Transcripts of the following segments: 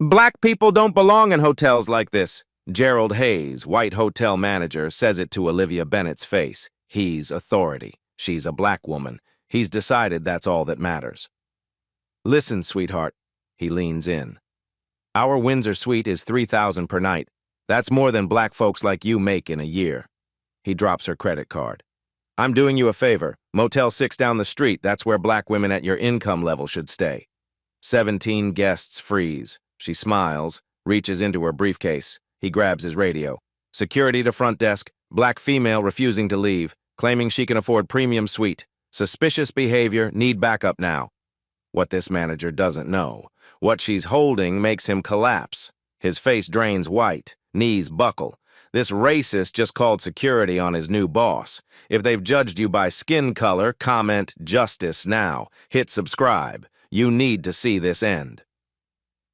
Black people don't belong in hotels like this. Gerald Hayes, white hotel manager, says it to Olivia Bennett's face. He's authority. She's a black woman. He's decided that's all that matters. Listen, sweetheart. He leans in. Our Windsor suite is $3,000 per night. That's more than black folks like you make in a year. He drops her credit card. I'm doing you a favor. Motel 6 down the street, that's where black women at your income level should stay. 17 guests freeze. She smiles, reaches into her briefcase. He grabs his radio. Security to front desk, black female refusing to leave, claiming she can afford premium suite. Suspicious behavior, need backup now. What this manager doesn't know. What she's holding makes him collapse. His face drains white, knees buckle. This racist just called security on his new boss. If they've judged you by skin color, comment justice now. Hit subscribe. You need to see this end.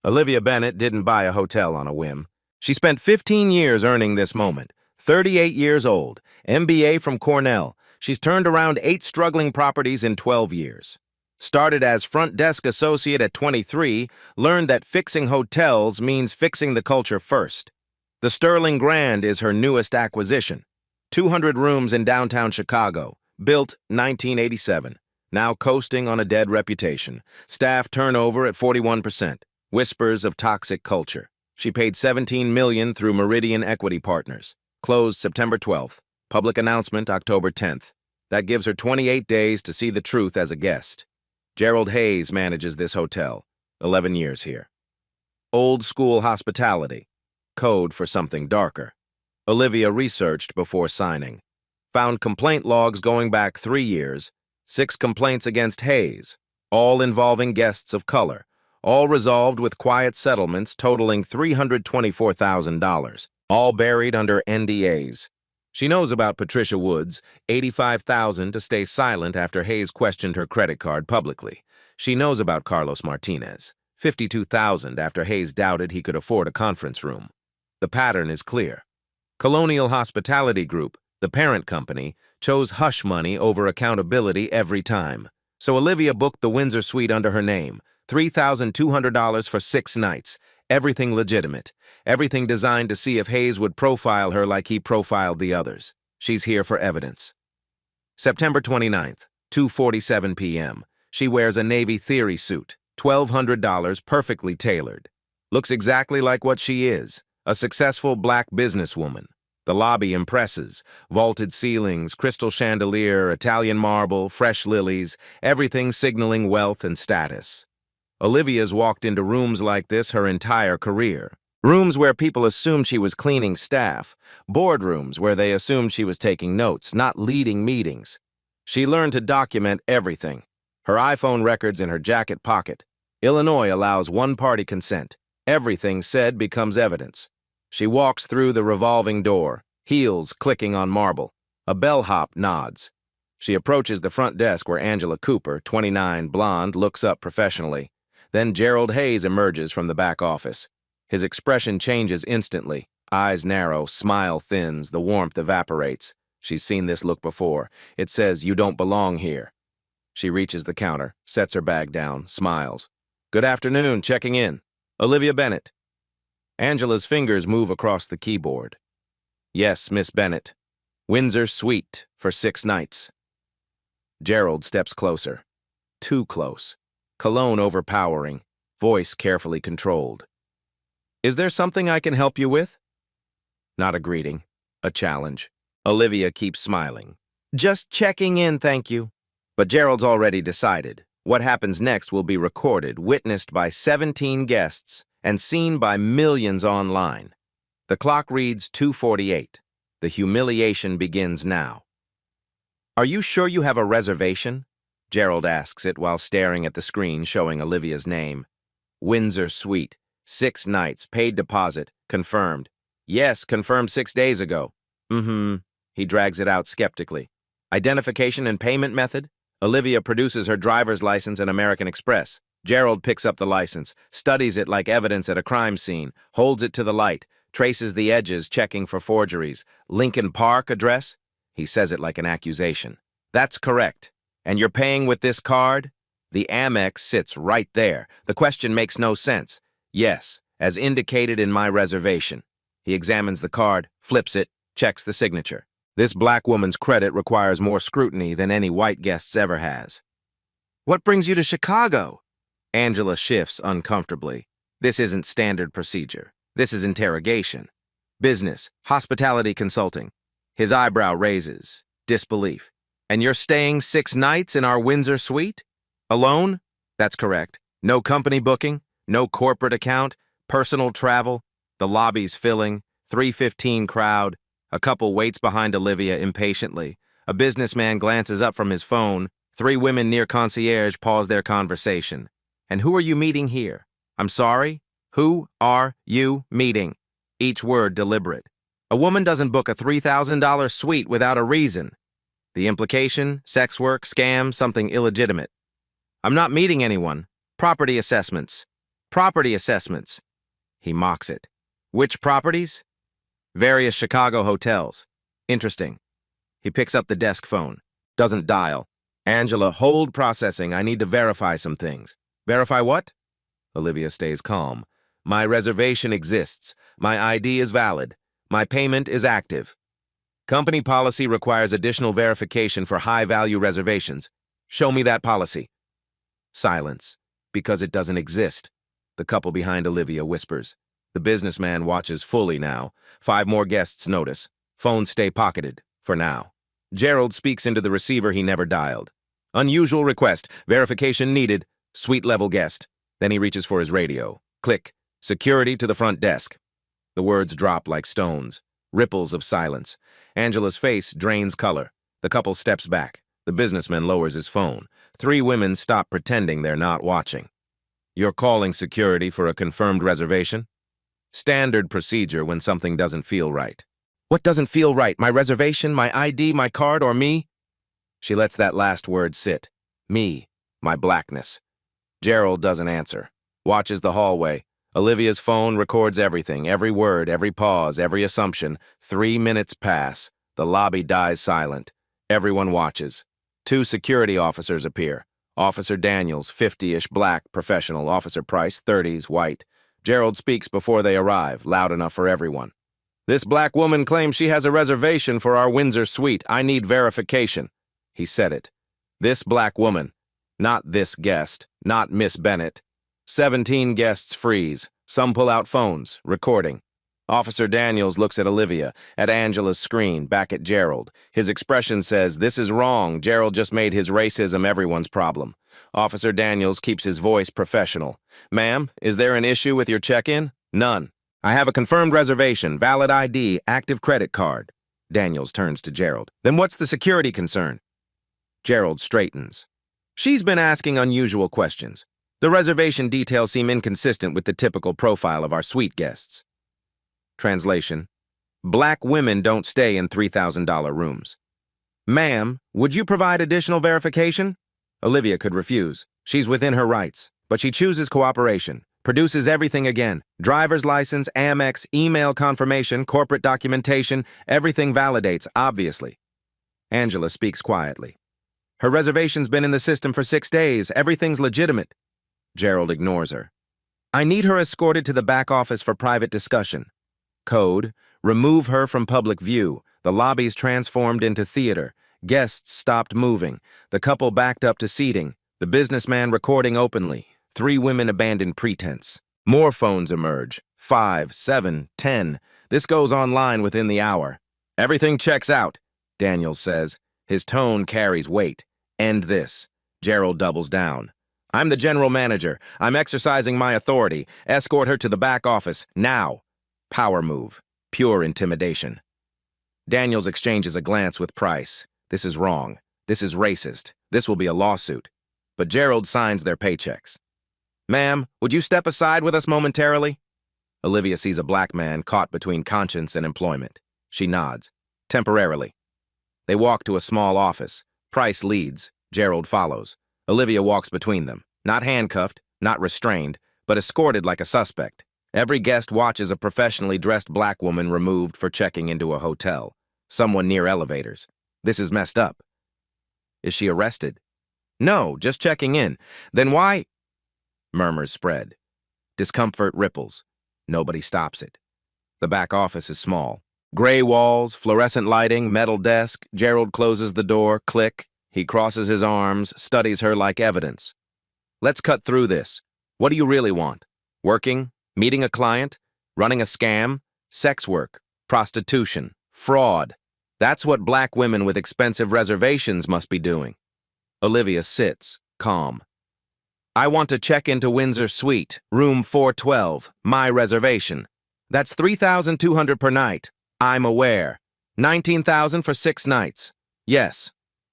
Olivia Bennett didn't buy a hotel on a whim. She spent 15 years earning this moment. 38 years old, MBA from Cornell. She's turned around 8 struggling properties in 12 years. Started as front desk associate at 23, learned that fixing hotels means fixing the culture first. The Sterling Grand is her newest acquisition. 200 rooms in downtown Chicago, built 1987. Now coasting on a dead reputation. Staff turnover at 41%. Whispers of toxic culture. She paid $17 million through Meridian Equity Partners. Closed September 12th. Public announcement October 10th. That gives her 28 days to see the truth as a guest. Gerald Hayes manages this hotel. 11 years here. Old school hospitality. Code for something darker. Olivia researched before signing. Found complaint logs going back 3 years. 6 complaints against Hayes, all involving guests of color. All resolved with quiet settlements totaling $324,000, all buried under NDAs. She knows about Patricia Woods, $85,000 to stay silent after Hayes questioned her credit card publicly. She knows about Carlos Martinez, $52,000 after Hayes doubted he could afford a conference room. The pattern is clear. Colonial Hospitality Group, the parent company, chose hush money over accountability every time. So Olivia booked the Windsor suite under her name, $3,200 for 6 nights. Everything legitimate. Everything designed to see if Hayes would profile her like he profiled the others. She's here for evidence. September 29th, 2:47 p.m. She wears a Navy theory suit, $1,200 perfectly tailored. Looks exactly like what she is, a successful black businesswoman. The lobby impresses. Vaulted ceilings, crystal chandelier, Italian marble, fresh lilies, everything signaling wealth and status. Olivia's walked into rooms like this her entire career. Rooms where people assumed she was cleaning staff. Boardrooms where they assumed she was taking notes, not leading meetings. She learned to document everything. Her iPhone records in her jacket pocket. Illinois allows one-party consent. Everything said becomes evidence. She walks through the revolving door, heels clicking on marble. A bellhop nods. She approaches the front desk where Angela Cooper, 29, blonde, looks up professionally. Then Gerald Hayes emerges from the back office. His expression changes instantly. Eyes narrow, smile thins, the warmth evaporates. She's seen this look before. It says, "You don't belong here." She reaches the counter, sets her bag down, smiles. "Good afternoon, checking in. Olivia Bennett." Angela's fingers move across the keyboard. "Yes, Miss Bennett. Windsor suite for 6 nights." Gerald steps closer. Too close. Cologne overpowering, voice carefully controlled. "Is there something I can help you with?" Not a greeting, a challenge. Olivia keeps smiling. "Just checking in, thank you." But Gerald's already decided. What happens next will be recorded, witnessed by 17 guests, and seen by millions online. The clock reads 2:48. The humiliation begins now. "Are you sure you have a reservation?" Gerald asks it while staring at the screen showing Olivia's name. Windsor Suite, 6 nights, paid deposit, confirmed. "Yes, confirmed 6 days ago." He drags it out skeptically. "Identification and payment method?" Olivia produces her driver's license and American Express. Gerald picks up the license, studies it like evidence at a crime scene, holds it to the light, traces the edges, checking for forgeries. "Lincoln Park address?" He says it like an accusation. "That's correct. And you're paying with this card?" The Amex sits right there. The question makes no sense. "Yes, as indicated in my reservation. He examines the card, flips it, checks the signature. This black woman's credit requires more scrutiny than any white guest's ever has. What brings you to Chicago? Angela shifts uncomfortably. This isn't standard procedure. This is interrogation. Business, hospitality consulting. His eyebrow raises. Disbelief. And you're staying 6 nights in our Windsor suite? Alone? That's correct. No company booking, no corporate account, personal travel. The lobby's filling, 3:15 crowd. A couple waits behind Olivia impatiently. A businessman glances up from his phone. 3 women near concierge pause their conversation. And who are you meeting here? I'm sorry? Who are you meeting? Each word deliberate. A woman doesn't book a $3,000 suite without a reason. The implication, sex work, scam, something illegitimate. I'm not meeting anyone. Property assessments. Property assessments. He mocks it. Which properties? Various Chicago hotels. Interesting. He picks up the desk phone. Doesn't dial. Angela, hold processing. I need to verify some things. Verify what? Olivia stays calm. My reservation exists. My ID is valid. My payment is active. Company policy requires additional verification for high-value reservations. Show me that policy. Silence. Because it doesn't exist. The couple behind Olivia whispers. The businessman watches fully now. 5 more guests notice. Phones stay pocketed, for now. Gerald speaks into the receiver he never dialed. Unusual request. Verification needed. Suite-level guest. Then he reaches for his radio. Click. Security to the front desk. The words drop like stones. Ripples of silence. Angela's face drains color. The couple steps back. The businessman lowers his phone. 3 women stop pretending they're not watching. You're calling security for a confirmed reservation? Standard procedure when something doesn't feel right. What doesn't feel right? My reservation, my ID, my card, or me? She lets that last word sit. Me. My blackness. Gerald doesn't answer. Watches the hallway. Olivia's phone records everything, every word, every pause, every assumption. 3 minutes pass. The lobby dies silent. Everyone watches. 2 security officers appear. Officer Daniels, 50-ish, black, professional. Officer Price, 30s, white. Gerald speaks before they arrive, loud enough for everyone. This black woman claims she has a reservation for our Windsor suite. I need verification. He said it. This black woman. Not this guest. Not Miss Bennett. 17 guests freeze. Some pull out phones, recording. Officer Daniels looks at Olivia, at Angela's screen, back at Gerald. His expression says, this is wrong. Gerald just made his racism everyone's problem. Officer Daniels keeps his voice professional. Ma'am, is there an issue with your check-in? None. I have a confirmed reservation, valid ID, active credit card. Daniels turns to Gerald. Then what's the security concern? Gerald straightens. She's been asking unusual questions. The reservation details seem inconsistent with the typical profile of our suite guests. Translation. Black women don't stay in $3,000 rooms. Ma'am, would you provide additional verification? Olivia could refuse. She's within her rights. But she chooses cooperation. Produces everything again. Driver's license, Amex, email confirmation, corporate documentation. Everything validates, obviously. Angela speaks quietly. Her reservation's been in the system for 6 days. Everything's legitimate. Gerald ignores her. I need her escorted to the back office for private discussion. Code. Remove her from public view. The lobby's transformed into theater. Guests stopped moving. The couple backed up to seating. The businessman recording openly. 3 women abandon pretense. More phones emerge. 5, 7, 10. This goes online within the hour. Everything checks out, Daniels says. His tone carries weight. End this. Gerald doubles down. I'm the general manager. I'm exercising my authority. Escort her to the back office, now. Power move. Pure intimidation. Daniels exchanges a glance with Price. This is wrong. This is racist. This will be a lawsuit. But Gerald signs their paychecks. Ma'am, would you step aside with us momentarily? Olivia sees a black man caught between conscience and employment. She nods. Temporarily. They walk to a small office. Price leads. Gerald follows. Olivia walks between them. Not handcuffed, not restrained, but escorted like a suspect. Every guest watches a professionally dressed black woman removed for checking into a hotel. Someone near elevators. This is messed up. Is she arrested? No, just checking in. Then why? Murmurs spread. Discomfort ripples. Nobody stops it. The back office is small. Gray walls, fluorescent lighting, metal desk. Gerald closes the door, click. He crosses his arms, studies her like evidence. Let's cut through this. What do you really want? Working? Meeting a client? Running a scam? Sex work? Prostitution? Fraud? That's what black women with expensive reservations must be doing. Olivia sits, calm. I want to check into Windsor Suite, room 412, my reservation. That's $3,200 per night. I'm aware. $19,000 for 6 nights. Yes.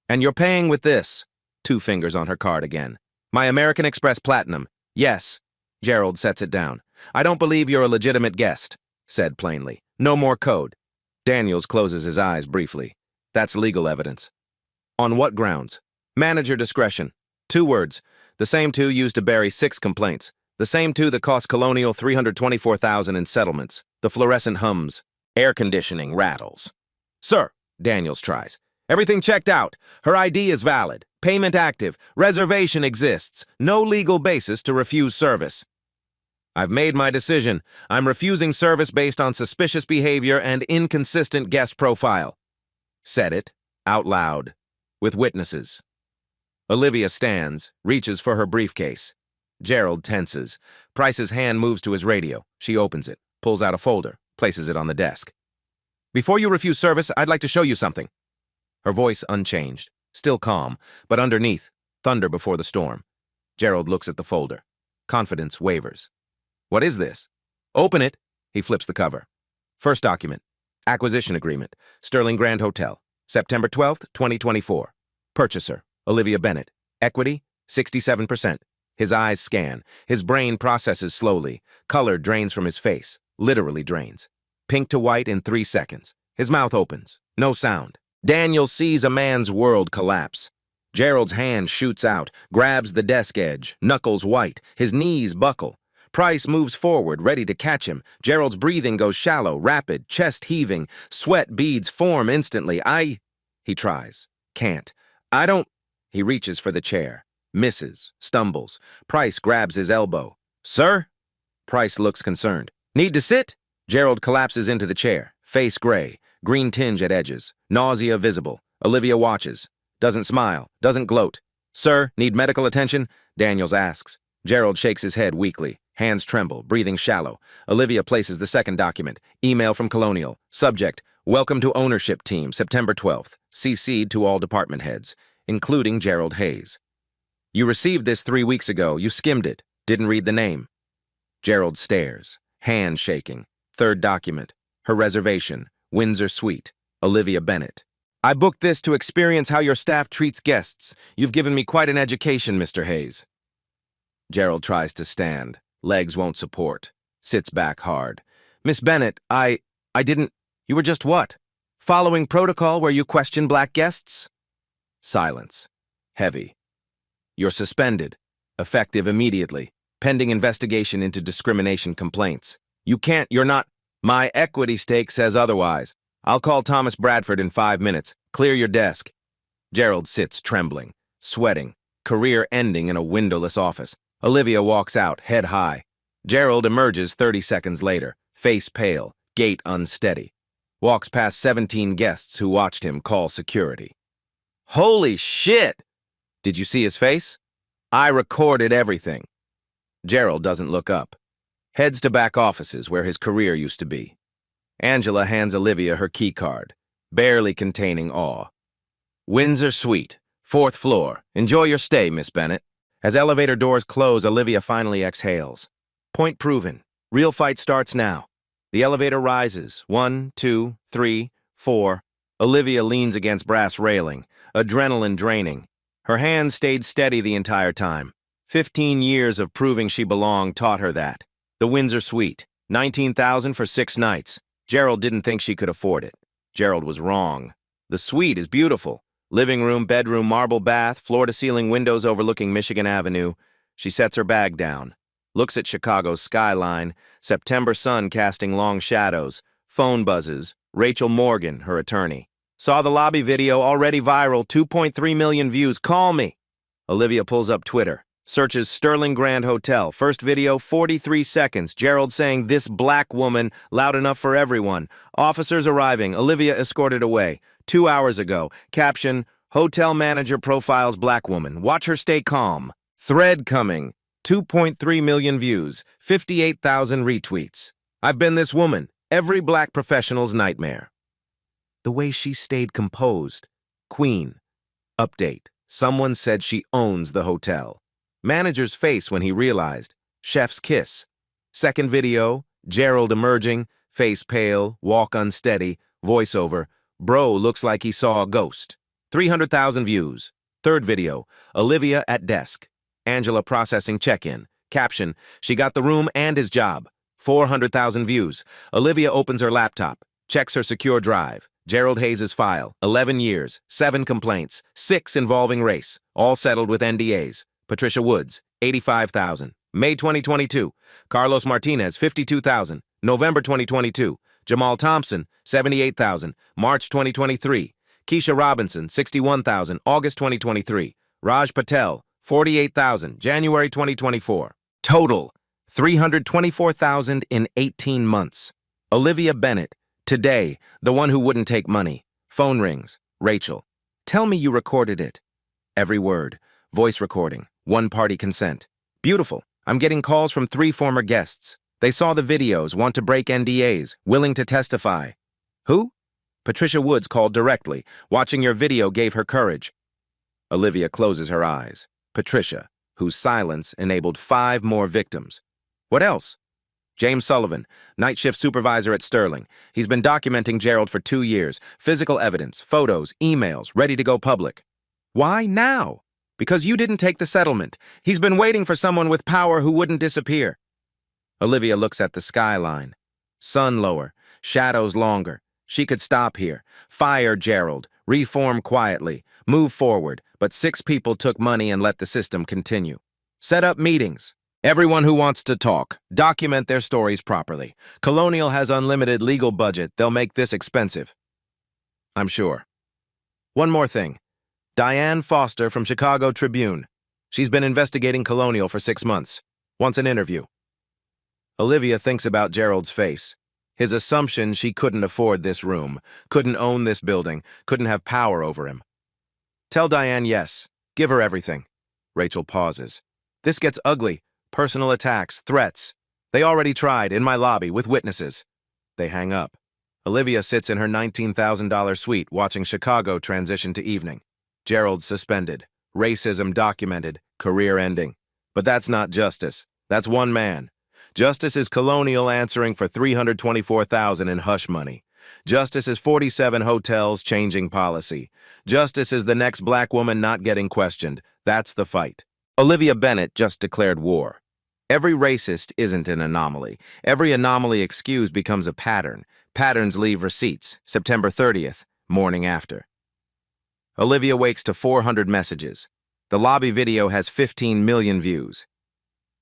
And you're paying with this. 2 fingers on her card again. My American Express Platinum. Yes. Gerald sets it down. I don't believe you're a legitimate guest, said plainly. No more code. Daniels closes his eyes briefly. That's legal evidence. On what grounds? Manager discretion. 2 words. The same 2 used to bury 6 complaints. The same 2 that cost Colonial $324,000 in settlements. The fluorescent hums. Air conditioning rattles. Sir, Daniels tries. Everything checked out. Her ID is valid. Payment active. Reservation exists. No legal basis to refuse service. I've made my decision. I'm refusing service based on suspicious behavior and inconsistent guest profile. Said it, out loud, with witnesses. Olivia stands, reaches for her briefcase. Gerald tenses. Price's hand moves to his radio. She opens it, pulls out a folder, places it on the desk. Before you refuse service, I'd like to show you something. Her voice unchanged, still calm, but underneath, thunder before the storm. Gerald looks at the folder. Confidence wavers. What is this? Open it. He flips the cover. First document. Acquisition agreement. Sterling Grand Hotel. September 12th, 2024. Purchaser. Olivia Bennett. Equity. 67%. His eyes scan. His brain processes slowly. Color drains from his face. Literally drains. Pink to white in 3 seconds. His mouth opens. No sound. Daniel sees a man's world collapse. Gerald's hand shoots out, grabs the desk edge, knuckles white. His knees buckle. Price moves forward, ready to catch him. Gerald's breathing goes shallow, rapid, chest heaving. Sweat beads form instantly. He tries. Can't. I don't. He reaches for the chair. Misses. Stumbles. Price grabs his elbow. Sir? Price looks concerned. Need to sit? Gerald collapses into the chair. Face gray. Green tinge at edges. Nausea visible. Olivia watches. Doesn't smile. Doesn't gloat. Sir, need medical attention? Daniels asks. Gerald shakes his head weakly. Hands tremble, breathing shallow. Olivia places the second document. Email from Colonial. Subject, welcome to ownership team, September 12th. CC'd to all department heads, including Gerald Hayes. You received this 3 weeks ago. You skimmed it. Didn't read the name. Gerald stares, hand shaking. Third document. Her reservation, Windsor Suite. Olivia Bennett. I booked this to experience how your staff treats guests. You've given me quite an education, Mr. Hayes. Gerald tries to stand. Legs won't support. Sits back hard. Miss Bennett, I didn't... You were just what? Following protocol where you question black guests? Silence. Heavy. You're suspended. Effective immediately. Pending investigation into discrimination complaints. You're not... My equity stake says otherwise. I'll call Thomas Bradford in 5 minutes. Clear your desk. Gerald sits trembling, sweating, career ending in a windowless office. Olivia walks out, head high. Gerald emerges 30 seconds later, face pale, gait unsteady. Walks past 17 guests who watched him call security. Holy shit! Did you see his face? I recorded everything. Gerald doesn't look up. Heads to back offices where his career used to be. Angela hands Olivia her key card, barely containing awe. Windsor Suite, 4th floor. Enjoy your stay, Miss Bennett. As elevator doors close, Olivia finally exhales. Point proven. Real fight starts now. The elevator rises. 1, 2, 3, 4. Olivia leans against brass railing, adrenaline draining. Her hands stayed steady the entire time. 15 years of proving she belonged taught her that. The Windsor Suite, $19,000 for 6 nights. Gerald didn't think she could afford it. Gerald was wrong. The suite is beautiful. Living room, bedroom, marble bath, floor-to-ceiling windows overlooking Michigan Avenue. She sets her bag down. Looks at Chicago's skyline, September sun casting long shadows. Phone buzzes. Rachel Morgan, her attorney. Saw the lobby video, already viral, 2.3 million views. Call me. Olivia pulls up Twitter. Searches Sterling Grand Hotel. First video, 43 seconds. Gerald saying, "This black woman, loud enough for everyone." Officers arriving. Olivia escorted away. 2 hours ago. Caption, "Hotel manager profiles black woman. Watch her stay calm." Thread coming. 2.3 million views. 58,000 retweets. I've been this woman. Every black professional's nightmare. The way she stayed composed. Queen. Update. Someone said she owns the hotel. Manager's face when he realized. Chef's kiss. Second video, Gerald emerging, face pale, walk unsteady, voiceover. Bro looks like he saw a ghost. 300,000 views. Third video, Olivia at desk. Angela processing check-in. Caption, she got the room and his job. 400,000 views. Olivia opens her laptop, checks her secure drive. Gerald Hayes' file, 11 years, 7 complaints, 6 involving race, all settled with NDAs. Patricia Woods, 85,000. May 2022. Carlos Martinez, 52,000. November 2022. Jamal Thompson, 78,000. March 2023. Keisha Robinson, 61,000. August 2023. Raj Patel, 48,000. January 2024. Total, 324,000 in 18 months. Olivia Bennett, today, the one who wouldn't take money. Phone rings. Rachel. Tell me you recorded it. Every word. Voice recording. One-party consent. Beautiful. I'm getting calls from 3 former guests. They saw the videos, want to break NDAs, willing to testify. Who? Patricia Woods called directly. Watching your video gave her courage. Olivia closes her eyes. Patricia, whose silence enabled 5 more victims. What else? James Sullivan, night shift supervisor at Sterling. He's been documenting Gerald for 2 years. Physical evidence, photos, emails, ready to go public. Why now? Because you didn't take the settlement. He's been waiting for someone with power who wouldn't disappear. Olivia looks at the skyline. Sun lower, shadows longer. She could stop here. Fire Gerald, reform quietly, move forward, but 6 people took money and let the system continue. Set up meetings. Everyone who wants to talk, document their stories properly. Colonial has unlimited legal budget. They'll make this expensive. I'm sure. One more thing. Diane Foster from Chicago Tribune. She's been investigating Colonial for 6 months. Wants an interview. Olivia thinks about Gerald's face. His assumption she couldn't afford this room, couldn't own this building, couldn't have power over him. Tell Diane yes. Give her everything. Rachel pauses. This gets ugly. Personal attacks, threats. They already tried, in my lobby, with witnesses. They hang up. Olivia sits in her $19,000 suite watching Chicago transition to evening. Gerald suspended. Racism documented. Career ending. But that's not justice. That's one man. Justice is Colonial answering for $324,000 in hush money. Justice is 47 hotels changing policy. Justice is the next black woman not getting questioned. That's the fight. Olivia Bennett just declared war. Every racist isn't an anomaly. Every anomaly excused becomes a pattern. Patterns leave receipts. September 30th, morning after. Olivia wakes to 400 messages. The lobby video has 15 million views.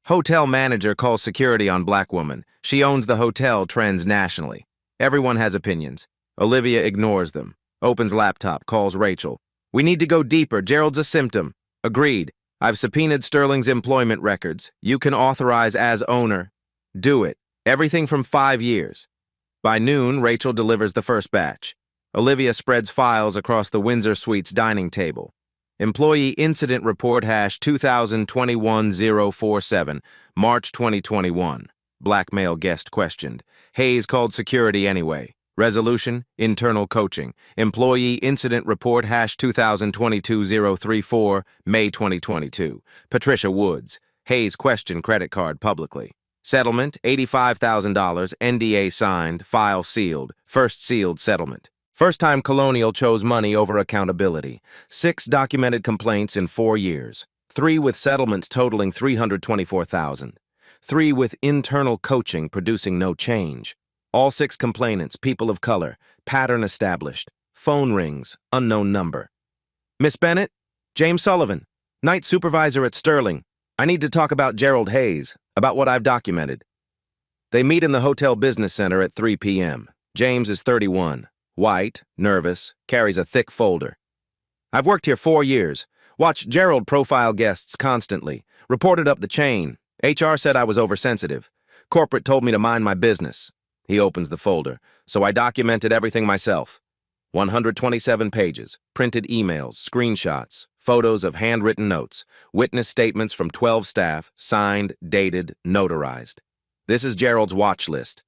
Hotel manager calls security on black woman. She owns the hotel, trends nationally. Everyone has opinions. Olivia ignores them. Opens laptop, calls Rachel. We need to go deeper. Gerald's a symptom. Agreed. I've subpoenaed Sterling's employment records. You can authorize as owner. Do it. Everything from 5 years. By noon, Rachel delivers the first batch. Olivia spreads files across the Windsor Suites dining table. Employee Incident Report #2021-047, March 2021. Black male guest questioned. Hayes called security anyway. Resolution, internal coaching. Employee Incident Report #2022-034, May 2022. Patricia Woods. Hayes questioned credit card publicly. Settlement, $85,000, NDA signed, file sealed, first sealed settlement. First time Colonial chose money over accountability. 6 documented complaints in 4 years. 3 with settlements totaling $324,000. 3 with internal coaching producing no change. All 6 complainants, people of color, pattern established. Phone rings, unknown number. Miss Bennett? James Sullivan, night supervisor at Sterling. I need to talk about Gerald Hayes, about what I've documented. They meet in the hotel business center at 3 p.m. James is 31. White, nervous, carries a thick folder. I've worked here 4 years. Watch Gerald profile guests constantly. Reported up the chain. HR said I was oversensitive. Corporate told me to mind my business. He opens the folder. So I documented everything myself. 127 pages, printed emails, screenshots, photos of handwritten notes, witness statements from 12 staff, signed, dated, notarized. This is Gerald's watch list.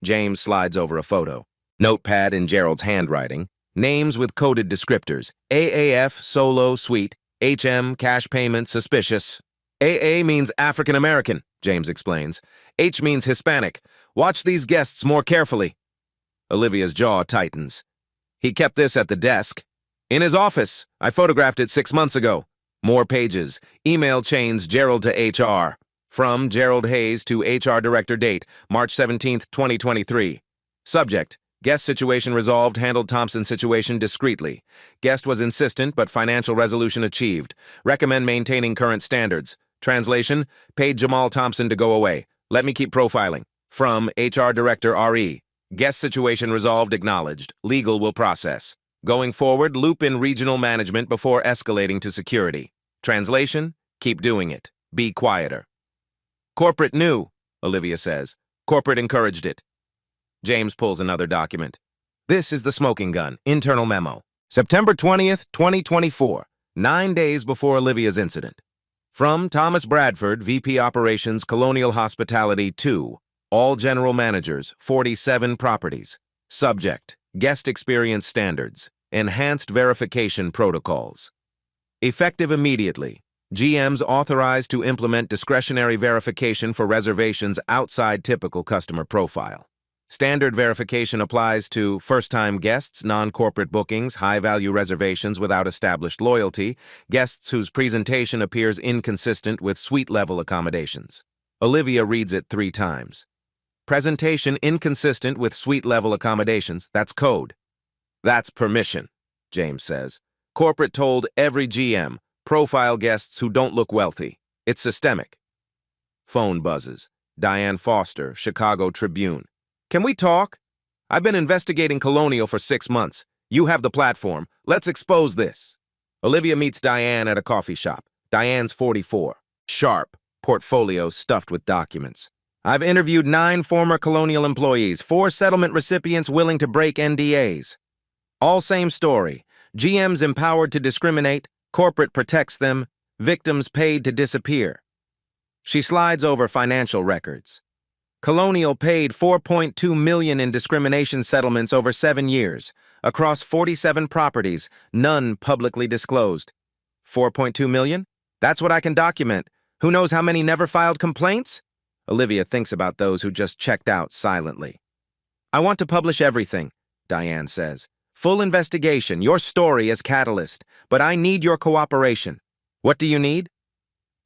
James slides over a photo. Notepad in Gerald's handwriting. Names with coded descriptors. AAF, solo, suite. HM, cash payment, suspicious. AA means African American, James explains. H means Hispanic. Watch these guests more carefully. Olivia's jaw tightens. He kept this at the desk. In his office. I photographed it 6 months ago. More pages. Email chains Gerald to HR. From Gerald Hayes to HR Director date, March 17, 2023. Subject. Guest situation resolved, handled Thompson's situation discreetly. Guest was insistent, but financial resolution achieved. Recommend maintaining current standards. Translation, paid Jamal Thompson to go away. Let me keep profiling. From HR Director RE. Guest situation resolved, acknowledged. Legal will process. Going forward, loop in regional management before escalating to security. Translation, keep doing it. Be quieter. Corporate knew, Olivia says. Corporate encouraged it. James pulls another document. This is the smoking gun, internal memo. September 20th, 2024, 9 days before Olivia's incident. From Thomas Bradford, VP Operations, Colonial Hospitality 2, all general managers, 47 properties. Subject, guest experience standards, enhanced verification protocols. Effective immediately. GMs authorized to implement discretionary verification for reservations outside typical customer profile. Standard verification applies to first-time guests, non-corporate bookings, high-value reservations without established loyalty, guests whose presentation appears inconsistent with suite-level accommodations. Olivia reads it 3 times. Presentation inconsistent with suite-level accommodations, that's code. That's permission, James says. Corporate told every GM, profile guests who don't look wealthy. It's systemic. Phone buzzes. Diane Foster, Chicago Tribune. Can we talk? I've been investigating Colonial for 6 months. You have the platform. Let's expose this. Olivia meets Diane at a coffee shop. Diane's 44. Sharp. Portfolio stuffed with documents. I've interviewed 9 former Colonial employees, 4 settlement recipients willing to break NDAs. All same story. GMs empowered to discriminate, corporate protects them, victims paid to disappear. She slides over financial records. Colonial paid $4.2 million in discrimination settlements over 7 years, across 47 properties, none publicly disclosed. $4.2 million? That's what I can document. Who knows how many never filed complaints? Olivia thinks about those who just checked out silently. I want to publish everything, Diane says. Full investigation, your story as catalyst, but I need your cooperation. What do you need?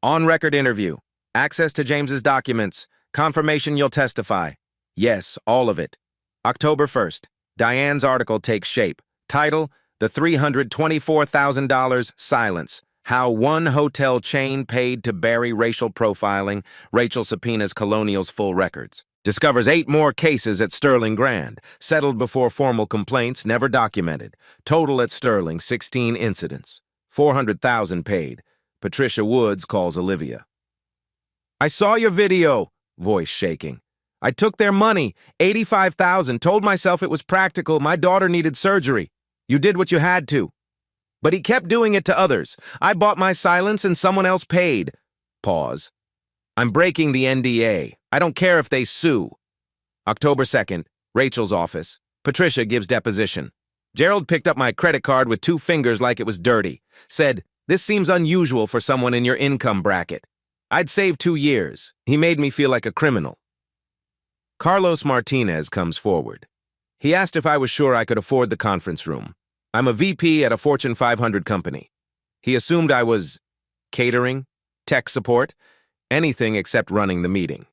On-record interview, access to James's documents, confirmation you'll testify. Yes, all of it. October 1st, Diane's article takes shape. Title, The $324,000 Silence. How one hotel chain paid to bury racial profiling. Rachel subpoenas Colonial's full records. Discovers 8 more cases at Sterling Grand. Settled before formal complaints, never documented. Total at Sterling, 16 incidents. $400,000 paid. Patricia Woods calls Olivia. I saw your video. Voice shaking. I took their money, $85,000, told myself it was practical, my daughter needed surgery. You did what you had to. But he kept doing it to others. I bought my silence and someone else paid. Pause. I'm breaking the NDA. I don't care if they sue. October 2nd, Rachel's office. Patricia gives deposition. Gerald picked up my credit card with 2 fingers like it was dirty. Said, this seems unusual for someone in your income bracket. I'd saved 2 years. He made me feel like a criminal. Carlos Martinez comes forward. He asked if I was sure I could afford the conference room. I'm a VP at a Fortune 500 company. He assumed I was catering, tech support, anything except running the meeting.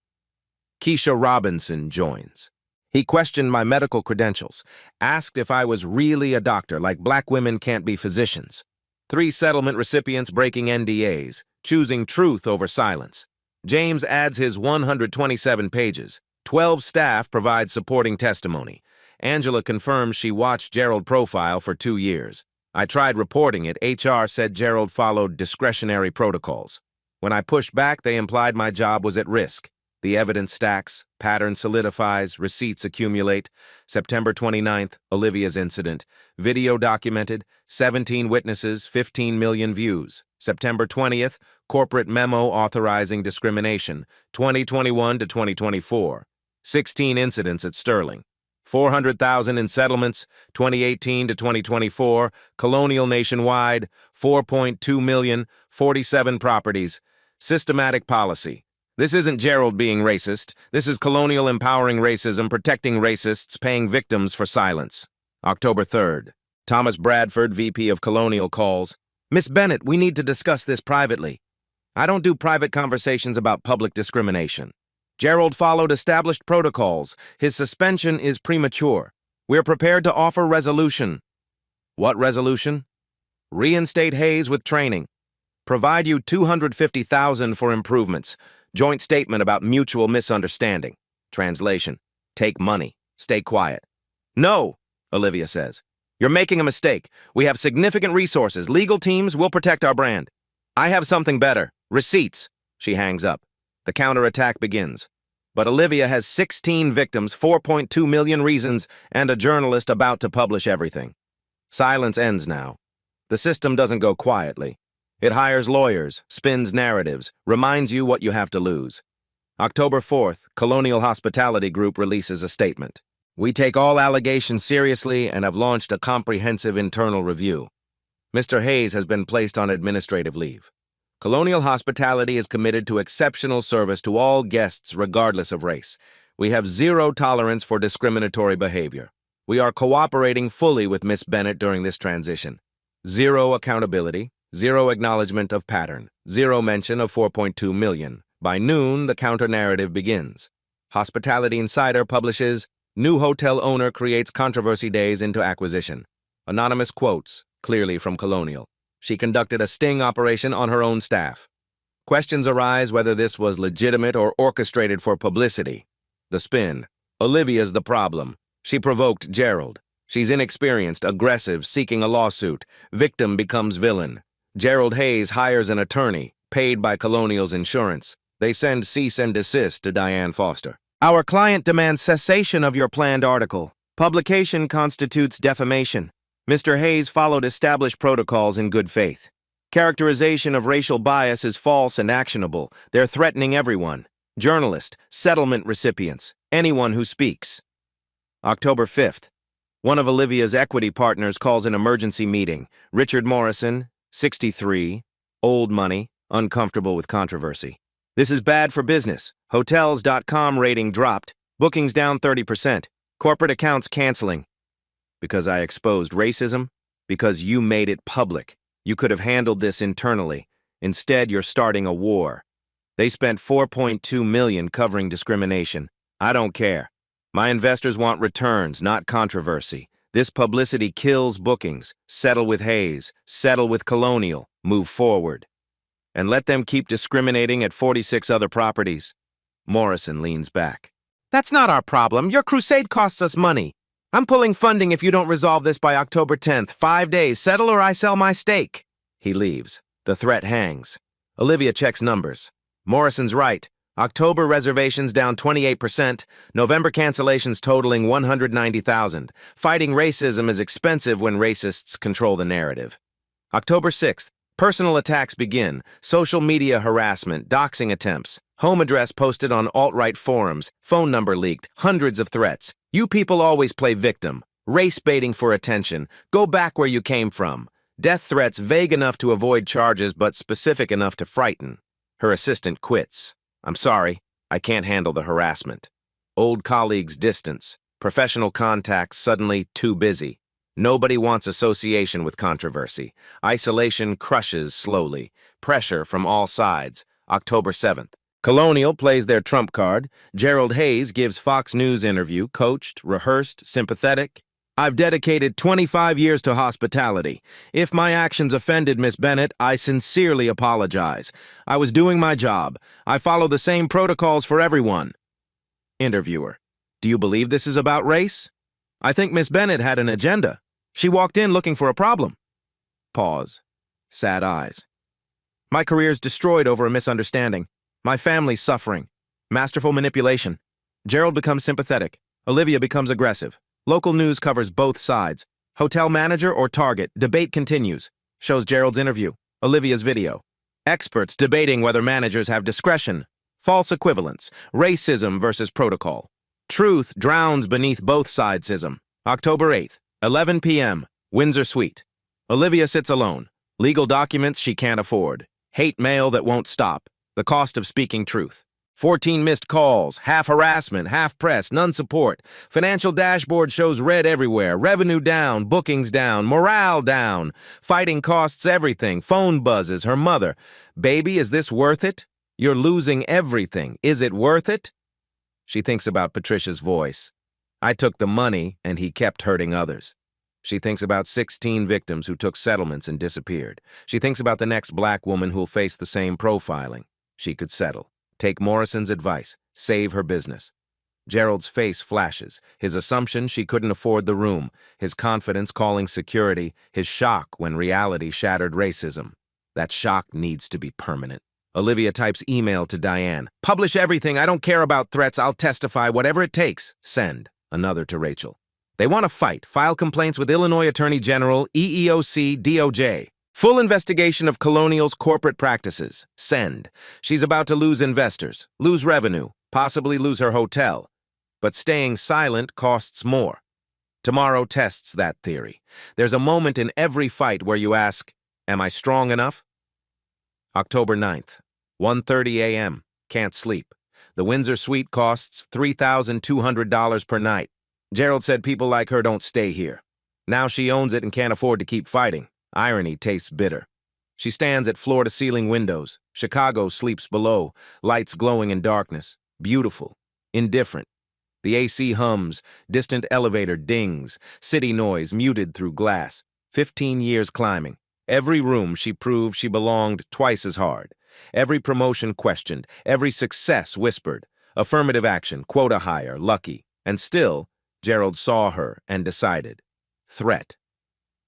Keisha Robinson joins. He questioned my medical credentials, asked if I was really a doctor, like black women can't be physicians. 3 settlement recipients breaking NDAs, choosing truth over silence. James adds his 127 pages. 12 staff provide supporting testimony. Angela confirms she watched Gerald profile for 2 years. I tried reporting it. HR said Gerald followed discretionary protocols. When I pushed back, they implied my job was at risk. The evidence stacks, pattern solidifies, receipts accumulate. September 29th, Olivia's incident. Video documented, 17 witnesses, 15 million views. September 20th, corporate memo authorizing discrimination, 2021 to 2024. 16 incidents at Sterling. 400,000 in settlements, 2018 to 2024. Colonial nationwide, 4.2 million, 47 properties. Systematic policy. This isn't Gerald being racist. This is Colonial empowering racism, protecting racists, paying victims for silence. October 3rd. Thomas Bradford, VP of Colonial, calls. Miss Bennett, we need to discuss this privately. I don't do private conversations about public discrimination. Gerald followed established protocols. His suspension is premature. We're prepared to offer resolution. What resolution? Reinstate Hayes with training. Provide you $250,000 for improvements. Joint statement about mutual misunderstanding. Translation. Take money. Stay quiet. No, Olivia says. You're making a mistake. We have significant resources. Legal teams will protect our brand. I have something better. Receipts. She hangs up. The counterattack begins. But Olivia has 16 victims, 4.2 million reasons, and a journalist about to publish everything. Silence ends now. The system doesn't go quietly. It hires lawyers, spins narratives, reminds you what you have to lose. October 4th, Colonial Hospitality Group releases a statement. We take all allegations seriously and have launched a comprehensive internal review. Mr. Hayes has been placed on administrative leave. Colonial Hospitality is committed to exceptional service to all guests regardless of race. We have zero tolerance for discriminatory behavior. We are cooperating fully with Miss Bennett during this transition. Zero accountability. Zero acknowledgement of pattern. Zero mention of 4.2 million. By noon, the counter-narrative begins. Hospitality Insider publishes, New hotel owner creates controversy days into acquisition. Anonymous quotes, clearly from Colonial. She conducted a sting operation on her own staff. Questions arise whether this was legitimate or orchestrated for publicity. The spin. Olivia's the problem. She provoked Gerald. She's inexperienced, aggressive, seeking a lawsuit. Victim becomes villain. Gerald Hayes hires an attorney, paid by Colonial's insurance. They send cease and desist to Diane Foster. Our client demands cessation of your planned article. Publication constitutes defamation. Mr. Hayes followed established protocols in good faith. Characterization of racial bias is false and actionable. They're threatening everyone. Journalist, settlement recipients, anyone who speaks. October 5th. One of Olivia's equity partners calls an emergency meeting. Richard Morrison, 63, old money, uncomfortable with controversy. This is bad for business. Hotels.com rating dropped. Bookings down 30%. Corporate accounts canceling. Because I exposed racism? Because you made it public. You could have handled this internally. Instead, you're starting a war. They spent $4.2 million covering discrimination. I don't care. My investors want returns, not controversy. This publicity kills bookings. Settle with Hayes. Settle with Colonial. Move forward. And let them keep discriminating at 46 other properties. Morrison leans back. That's not our problem. Your crusade costs us money. I'm pulling funding if you don't resolve this by October 10th. 5 days. Settle or I sell my stake. He leaves. The threat hangs. Olivia checks numbers. Morrison's right. October reservations down 28%. November cancellations totaling 190,000. Fighting racism is expensive when racists control the narrative. October 6th. Personal attacks begin. Social media harassment, doxing attempts. Home address posted on alt-right forums. Phone number leaked. Hundreds of threats. You people always play victim. Race baiting for attention. Go back where you came from. Death threats vague enough to avoid charges but specific enough to frighten. Her assistant quits. I'm sorry, I can't handle the harassment. Old colleagues distance. Professional contacts suddenly too busy. Nobody wants association with controversy. Isolation crushes slowly. Pressure from all sides. October 7th. Colonial plays their trump card. Gerald Hayes gives Fox News interview, coached, rehearsed, sympathetic. I've dedicated 25 years to hospitality. If my actions offended Miss Bennett, I sincerely apologize. I was doing my job. I follow the same protocols for everyone. Interviewer. Do you believe this is about race? I think Miss Bennett had an agenda. She walked in looking for a problem. Pause. Sad eyes. My career's destroyed over a misunderstanding. My family's suffering. Masterful manipulation. Gerald becomes sympathetic. Olivia becomes aggressive. Local news covers both sides. Hotel manager or target, debate continues. Shows Gerald's interview. Olivia's video. Experts debating whether managers have discretion. False equivalence. Racism versus protocol. Truth drowns beneath both sidesism. October 8th, 11 p.m., Windsor Suite. Olivia sits alone. Legal documents she can't afford. Hate mail that won't stop. The cost of speaking truth. 14 missed calls, half harassment, half press, none support. Financial dashboard shows red everywhere. Revenue down, bookings down, morale down. Fighting costs everything. Phone buzzes, her mother. Baby, is this worth it? You're losing everything. Is it worth it? She thinks about Patricia's voice. I took the money, and he kept hurting others. She thinks about 16 victims who took settlements and disappeared. She thinks about the next black woman who'll face the same profiling. She could settle. Take Morrison's advice. Save her business. Gerald's face flashes. His assumption she couldn't afford the room. His confidence calling security. His shock when reality shattered racism. That shock needs to be permanent. Olivia types email to Diane. Publish everything. I don't care about threats. I'll testify. Whatever it takes. Send. Another to Rachel. They want to fight. File complaints with Illinois Attorney General, EEOC, DOJ. Full investigation of Colonial's corporate practices. Send. She's about to lose investors, lose revenue, possibly lose her hotel. But staying silent costs more. Tomorrow tests that theory. There's a moment in every fight where you ask, am I strong enough? October 9th, 1:30 a.m. Can't sleep. The Windsor Suite costs $3,200 per night. Gerald said people like her don't stay here. Now she owns it and can't afford to keep fighting. Irony tastes bitter. She stands at floor-to-ceiling windows. Chicago sleeps below, lights glowing in darkness. Beautiful. Indifferent. The AC hums, distant elevator dings, city noise muted through glass. 15 years climbing. Every room she proved she belonged twice as hard. Every promotion questioned, every success whispered. Affirmative action, quota hire, lucky. And still, Gerald saw her and decided. Threat.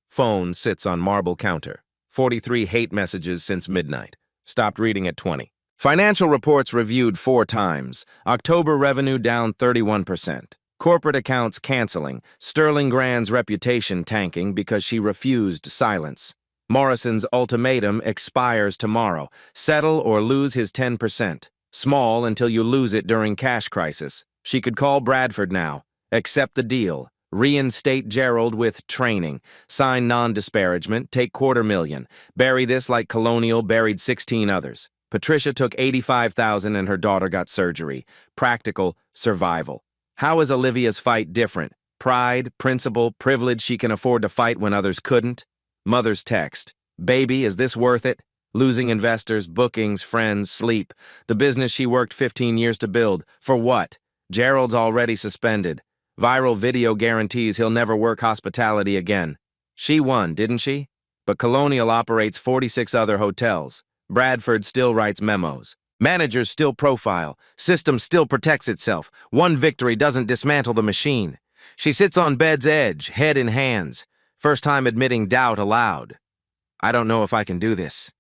Phone sits on marble counter. 43 hate messages since midnight. Stopped reading at 20. Financial reports reviewed 4 times. October revenue down 31%. Corporate accounts canceling. Sterling Grand's reputation tanking because she refused silence. Morrison's ultimatum expires tomorrow. Settle or lose his 10%. Small until you lose it during cash crisis. She could call Bradford now. Accept the deal. Reinstate Gerald with training. Sign non-disparagement. Take $250,000. Bury this like Colonial buried 16 others. Patricia took $85,000 and her daughter got surgery. Practical survival. How is Olivia's fight different? Pride, principle, privilege she can afford to fight when others couldn't? Mother's text. Baby, is this worth it? Losing investors, bookings, friends, sleep. The business she worked 15 years to build. For what? Gerald's already suspended. Viral video guarantees he'll never work hospitality again. She won, didn't she? But Colonial operates 46 other hotels. Bradford still writes memos. Managers still profile. System still protects itself. One victory doesn't dismantle the machine. She sits on bed's edge, head in hands. First time admitting doubt aloud. I don't know if I can do this.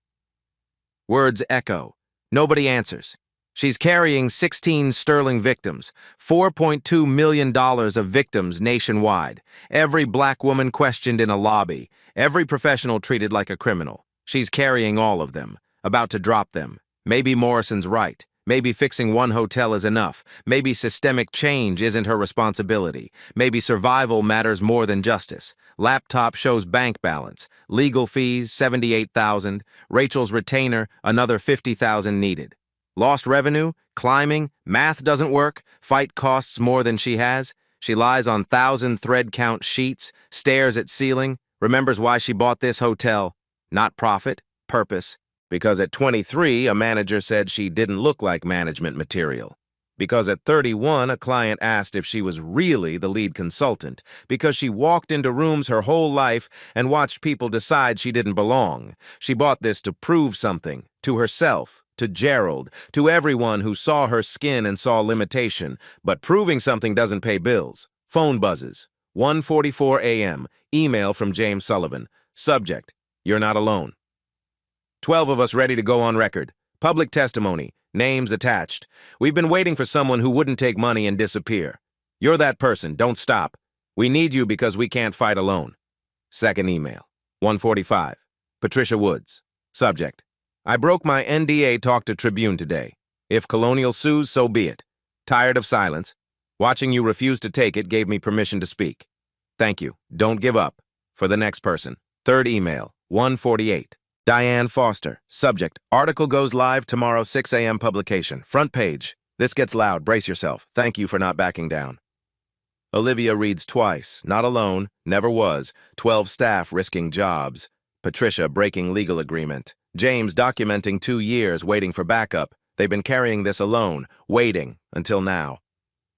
Words echo. Nobody answers. She's carrying 16 sterling victims, $4.2 million of victims nationwide. Every black woman questioned in a lobby. Every professional treated like a criminal. She's carrying all of them, about to drop them. Maybe Morrison's right. Maybe fixing one hotel is enough. Maybe systemic change isn't her responsibility. Maybe survival matters more than justice. Laptop shows bank balance. Legal fees, $78,000. Rachel's retainer, another $50,000 needed. Lost revenue, climbing, math doesn't work, fight costs more than she has. She lies on 1,000 thread count sheets, stares at ceiling, remembers why she bought this hotel. Not profit, purpose. Because at 23, a manager said she didn't look like management material. Because at 31, a client asked if she was really the lead consultant. Because she walked into rooms her whole life and watched people decide she didn't belong. She bought this to prove something, to herself, to Gerald, to everyone who saw her skin and saw limitation. But proving something doesn't pay bills. Phone buzzes. 1:44 a.m. Email from James Sullivan. Subject. You're not alone. 12 of us ready to go on record. Public testimony. Names attached. We've been waiting for someone who wouldn't take money and disappear. You're that person. Don't stop. We need you because we can't fight alone. Second email. 1:45. Patricia Woods. Subject. I broke my NDA talk to Tribune today. If Colonial sues, so be it. Tired of silence. Watching you refuse to take it gave me permission to speak. Thank you. Don't give up. For the next person. Third email. 1:48. Diane Foster. Subject. Article goes live tomorrow, 6 a.m. publication. Front page. This gets loud. Brace yourself. Thank you for not backing down. Olivia reads twice. Not alone. Never was. 12 staff risking jobs. Patricia breaking legal agreement. James documenting 2 years waiting for backup. They've been carrying this alone, waiting, until now.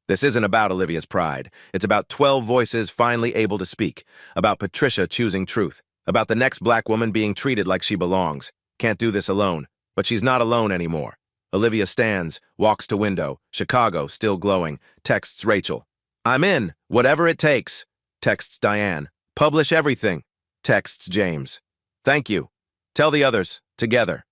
This isn't about Olivia's pride. It's about 12 voices finally able to speak. About Patricia choosing truth. About the next black woman being treated like she belongs. Can't do this alone. But she's not alone anymore. Olivia stands, walks to window. Chicago, still glowing. Texts Rachel. I'm in, whatever it takes. Texts Diane. Publish everything. Texts James. Thank you. Tell the others, together.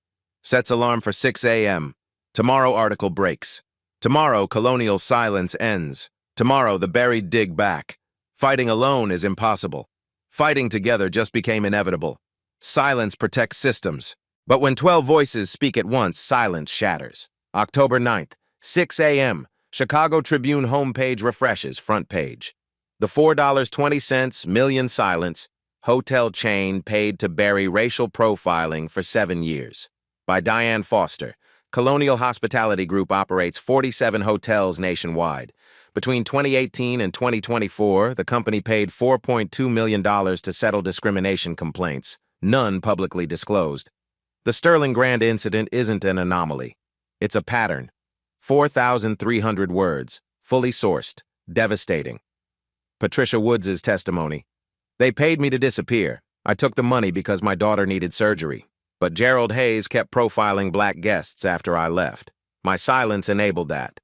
Sets alarm for 6 a.m. Tomorrow article breaks. Tomorrow colonial silence ends. Tomorrow the buried dig back. Fighting alone is impossible. Fighting together just became inevitable. Silence protects systems. But when 12 voices speak at once, silence shatters. October 9th, 6 a.m. Chicago Tribune homepage refreshes, front page. The $4.20 million silence. Hotel chain paid to bury racial profiling for 7 years. By Diane Foster. Colonial Hospitality Group operates 47 hotels nationwide. Between 2018 and 2024, the company paid $4.2 million to settle discrimination complaints, none publicly disclosed. The Sterling Grand incident isn't an anomaly. It's a pattern. 4,300 words, fully sourced, devastating. Patricia Woods' testimony. They paid me to disappear. I took the money because my daughter needed surgery. But Gerald Hayes kept profiling black guests after I left. My silence enabled that.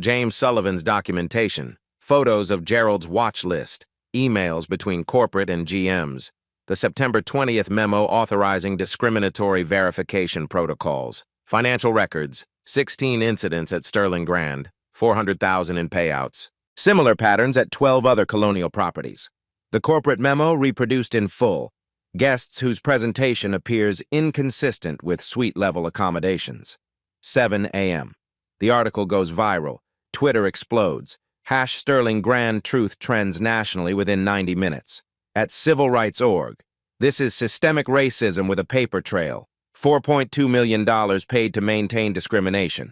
James Sullivan's documentation, photos of Gerald's watch list, emails between corporate and GMs, the September 20th memo authorizing discriminatory verification protocols, financial records, 16 incidents at Sterling Grand, $400,000 in payouts. Similar patterns at 12 other colonial properties. The corporate memo reproduced in full. Guests whose presentation appears inconsistent with suite-level accommodations. 7 a.m. The article goes viral. Twitter explodes. #Sterling Grand truth trends nationally within 90 minutes. At civilrights.org. This is systemic racism with a paper trail. $4.2 million paid to maintain discrimination.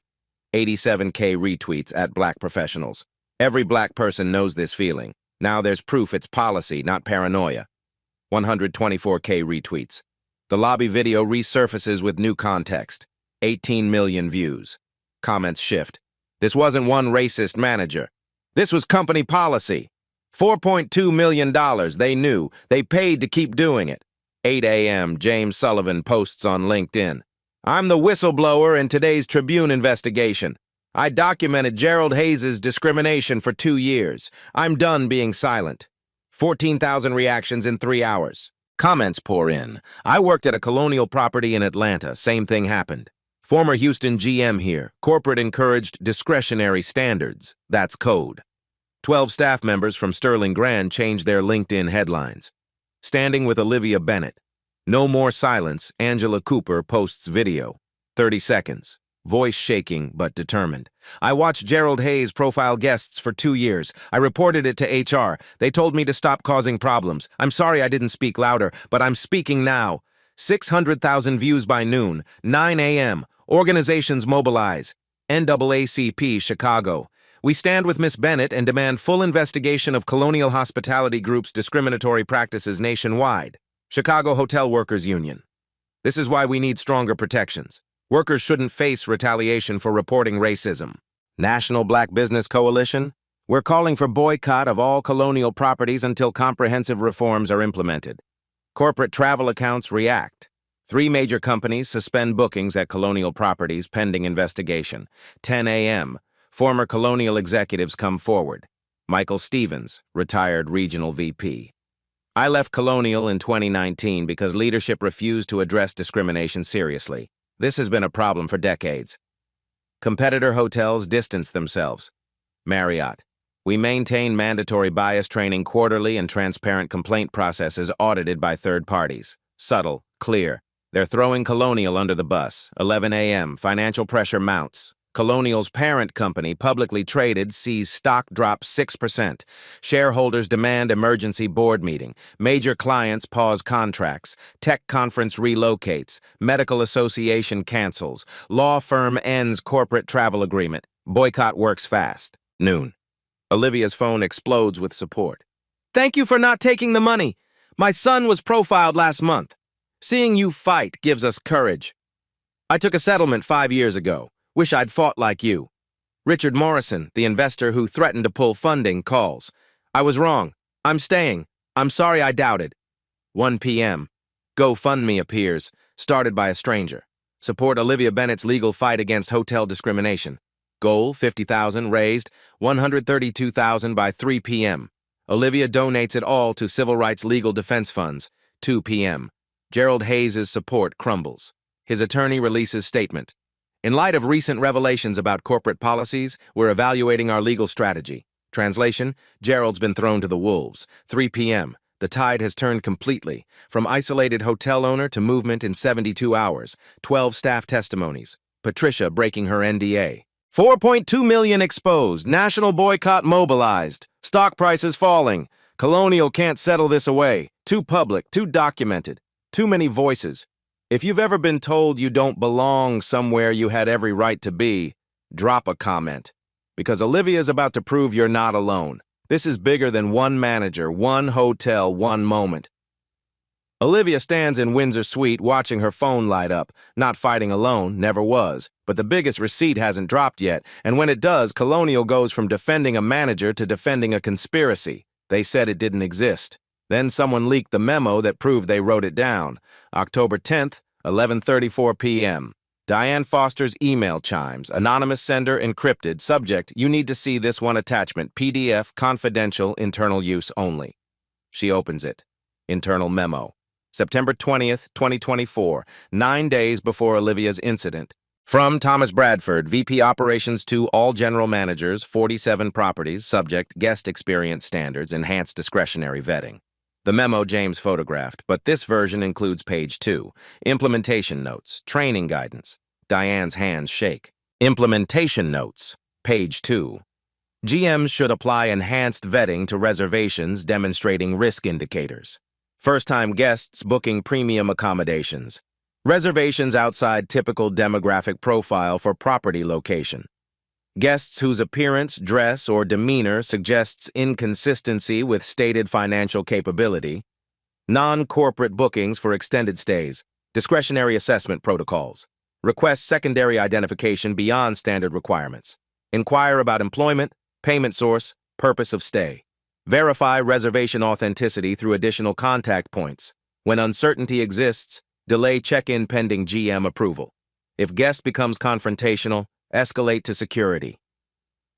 87K retweets at Black professionals. Every black person knows this feeling. Now there's proof it's policy, not paranoia. 124K retweets. The lobby video resurfaces with new context. 18 million views. Comments shift. This wasn't one racist manager. This was company policy. $4.2 million, they knew. They paid to keep doing it. 8 a.m., James Sullivan posts on LinkedIn. I'm the whistleblower in today's Tribune investigation. I documented Gerald Hayes' discrimination for 2 years. I'm done being silent. 14,000 reactions in 3 hours. Comments pour in. I worked at a colonial property in Atlanta. Same thing happened. Former Houston GM here. Corporate encouraged discretionary standards. That's code. 12 staff members from Sterling Grand changed their LinkedIn headlines. Standing with Olivia Bennett. No more silence. Angela Cooper posts video. 30 seconds. Voice shaking but determined. I watched Gerald Hayes profile guests for 2 years. I reported it to HR. They told me to stop causing problems. I'm sorry I didn't speak louder, but I'm speaking now. 600,000 views by noon. 9 a.m. Organizations mobilize. NAACP Chicago. We stand with Miss Bennett and demand full investigation of Colonial Hospitality Group's discriminatory practices nationwide. Chicago Hotel Workers Union. This is why we need stronger protections. Workers shouldn't face retaliation for reporting racism. National Black Business Coalition. We're calling for boycott of all colonial properties until comprehensive reforms are implemented. Corporate travel accounts react. 3 major companies suspend bookings at colonial properties pending investigation. 10 a.m. Former colonial executives come forward. Michael Stevens, retired regional VP. I left Colonial in 2019 because leadership refused to address discrimination seriously. This has been a problem for decades. Competitor hotels distance themselves. Marriott. We maintain mandatory bias training quarterly and transparent complaint processes audited by third parties. Subtle, clear. They're throwing Colonial under the bus. 11 a.m. Financial pressure mounts. Colonial's parent company, publicly traded, sees stock drop 6%. Shareholders demand emergency board meeting. Major clients pause contracts. Tech conference relocates. Medical association cancels. Law firm ends corporate travel agreement. Boycott works fast. Noon. Olivia's phone explodes with support. Thank you for not taking the money. My son was profiled last month. Seeing you fight gives us courage. I took a settlement 5 years ago. Wish I'd fought like you. Richard Morrison, the investor who threatened to pull funding, calls. I was wrong. I'm staying. I'm sorry I doubted. 1 p.m. GoFundMe appears, started by a stranger. Support Olivia Bennett's legal fight against hotel discrimination. Goal, $50,000, raised, $132,000 by 3 p.m. Olivia donates it all to civil rights legal defense funds. 2 p.m. Gerald Hayes' support crumbles. His attorney releases statement. In light of recent revelations about corporate policies, we're evaluating our legal strategy. Translation, Gerald's been thrown to the wolves. 3 p.m. The tide has turned completely. From isolated hotel owner to movement in 72 hours. 12 staff testimonies. Patricia breaking her NDA. 4.2 million exposed. National boycott mobilized. Stock prices falling. Colonial can't settle this away. Too public, too documented. Too many voices. If you've ever been told you don't belong somewhere you had every right to be, drop a comment. Because Olivia's about to prove you're not alone. This is bigger than one manager, one hotel, one moment. Olivia stands in Windsor Suite watching her phone light up. Not fighting alone, never was. But the biggest receipt hasn't dropped yet, and when it does, Colonial goes from defending a manager to defending a conspiracy. They said it didn't exist. Then someone leaked the memo that proved they wrote it down. October 10th, 11:34 p.m. Diane Foster's email chimes. Anonymous sender encrypted. Subject, you need to see this one attachment. PDF, confidential, internal use only. She opens it. Internal memo. September 20th, 2024, 9 days before Olivia's incident. From Thomas Bradford, VP Operations to all general managers, 47 properties, subject, guest experience standards, enhanced discretionary vetting. The memo James photographed, but this version includes page 2, implementation notes, training guidance. Diane's hands shake. Implementation notes, page 2. GMs should apply enhanced vetting to reservations demonstrating risk indicators. First-time guests booking premium accommodations. Reservations outside typical demographic profile for property location. Guests whose appearance, dress, or demeanor suggests inconsistency with stated financial capability. Non-corporate bookings for extended stays. Discretionary assessment protocols. Request secondary identification beyond standard requirements. Inquire about employment, payment source, purpose of stay. Verify reservation authenticity through additional contact points. When uncertainty exists, delay check-in pending GM approval. If guest becomes confrontational, escalate to security.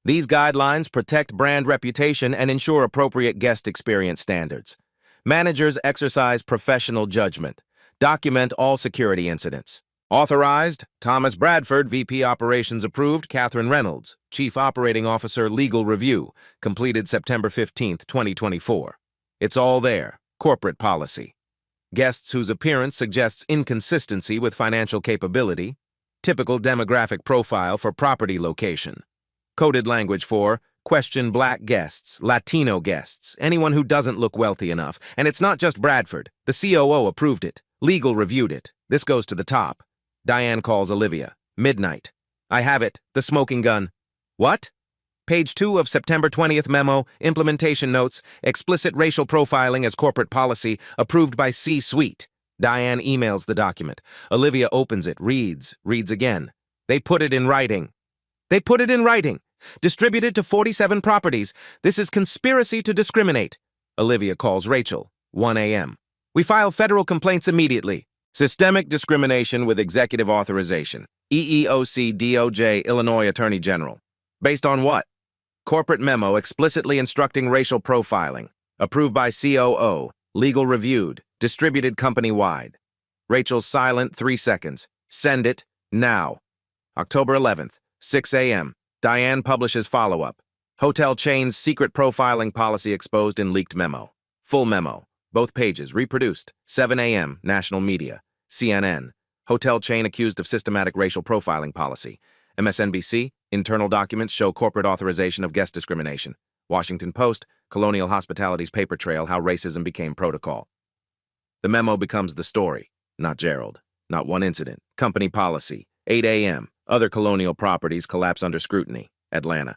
These guidelines protect brand reputation and ensure appropriate guest experience standards. Managers exercise professional judgment. Document all security incidents. Authorized, Thomas Bradford, VP Operations approved, Catherine Reynolds, Chief Operating Officer, Legal Review, completed September 15, 2024. It's all there, corporate policy. Guests whose appearance suggests inconsistency with financial capability. Typical demographic profile for property location. Coded language for question Black guests, Latino guests, anyone who doesn't look wealthy enough. And it's not just Bradford. The COO approved it. Legal reviewed it. This goes to the top. Diane calls Olivia. Midnight. I have it. The smoking gun. What? Page 2 of September 20th memo, implementation notes, explicit racial profiling as corporate policy, approved by C-suite. Diane emails the document. Olivia opens it, reads again. They put it in writing. They put it in writing. Distributed to 47 properties. This is conspiracy to discriminate. Olivia calls Rachel. 1 a.m. We file federal complaints immediately. Systemic discrimination with executive authorization. EEOC DOJ Illinois Attorney General. Based on what? Corporate memo explicitly instructing racial profiling. Approved by COO. Legal reviewed. Distributed company-wide. Rachel's silent, 3 seconds. Send it, now. October 11th, 6 a.m. Diane publishes follow-up. Hotel chain's secret profiling policy exposed in leaked memo. Full memo. Both pages reproduced. 7 a.m. National media. CNN. Hotel chain accused of systematic racial profiling policy. MSNBC. Internal documents show corporate authorization of guest discrimination. Washington Post. Colonial Hospitality's paper trail how racism became protocol. The memo becomes the story, not Gerald. Not one incident. Company policy. 8 a.m. Other colonial properties collapse under scrutiny. Atlanta.